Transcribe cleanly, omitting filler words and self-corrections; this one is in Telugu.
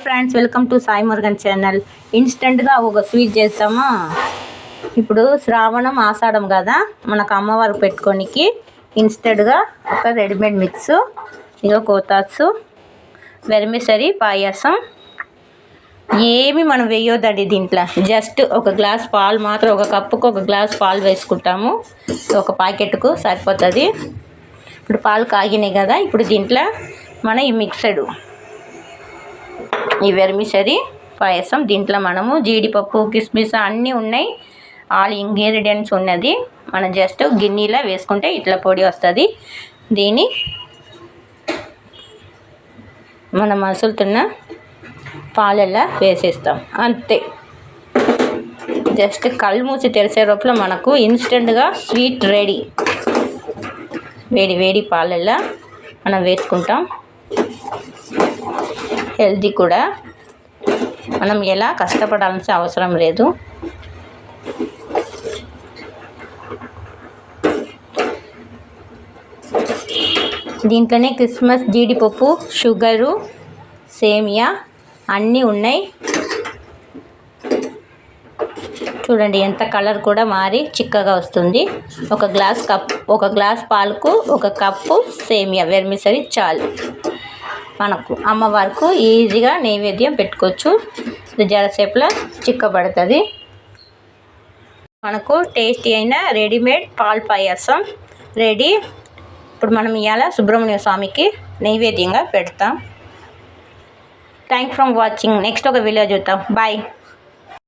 Friends, welcome to Sai Murugan channel. ఇన్స్టెంట్గా ఒక స్వీట్ చేస్తామా. ఇప్పుడు శ్రావణం ఆషాఢం కదా, మనకు అమ్మవారు పెట్టుకోనికి ఇన్స్టెంట్గా ఒక రెడీమేడ్ మిక్స్, ఇదో కోతాసు, వెర్మిసరీ పాయసం. ఏమి మనం వేయొద్దండి దీంట్లో. జస్ట్ ఒక గ్లాస్ పాలు మాత్రం, ఒక కప్పుకు ఒక గ్లాస్ పాలు వేసుకుంటాము. ఒక ప్యాకెట్కు సరిపోతుంది. ఇప్పుడు పాలు కాగినాయి కదా, ఇప్పుడు దీంట్లో మన ఈ మిక్సడు ఈ వెర్మిసరీ పాయసం, దీంట్లో మనము జీడిపప్పు, కిస్మిస్ అన్నీ ఉన్నాయి, ఆల్ ఇంగ్రీడియంట్స్ ఉన్నది. మనం జస్ట్ గిన్నెలో వేసుకుంటే ఇట్లా పొడి వస్తుంది. దీన్ని మనం మసులుతున్న పాలల్లో వేసేస్తాం, అంతే. జస్ట్ కళ్ళు మూసి తెరిసే లోపల మనకు ఇన్స్టెంట్గా స్వీట్ రెడీ. వేడి వేడి పాలల్లో మనం వేసుకుంటాం. హెల్తీ కూడా, మనం ఎలా కష్టపడాల్సిన అవసరం లేదు. దీంట్లోనే కిస్మిస్, జీడిపప్పు, షుగరు, సేమియా అన్నీ ఉన్నాయి. చూడండి ఎంత కలర్ కూడా మారి చిక్కగా వస్తుంది. ఒక గ్లాస్ పాలకు ఒక కప్పు సేమియా వెర్మిసరీ చాలు. మనకు అమ్మవారికి ఈజీగా నైవేద్యం పెట్టుకోవచ్చు. ఇది జరసేపులో చిక్కబడుతుంది. మనకు టేస్టీ అయిన రెడీమేడ్ పాల్ పాయసం రెడీ. ఇప్పుడు మనం ఇవాళ సుబ్రహ్మణ్య స్వామికి నైవేద్యంగా పెడతాం. Thanks for watching. నెక్స్ట్ ఒక వీడియో చూద్దాం. బాయ్.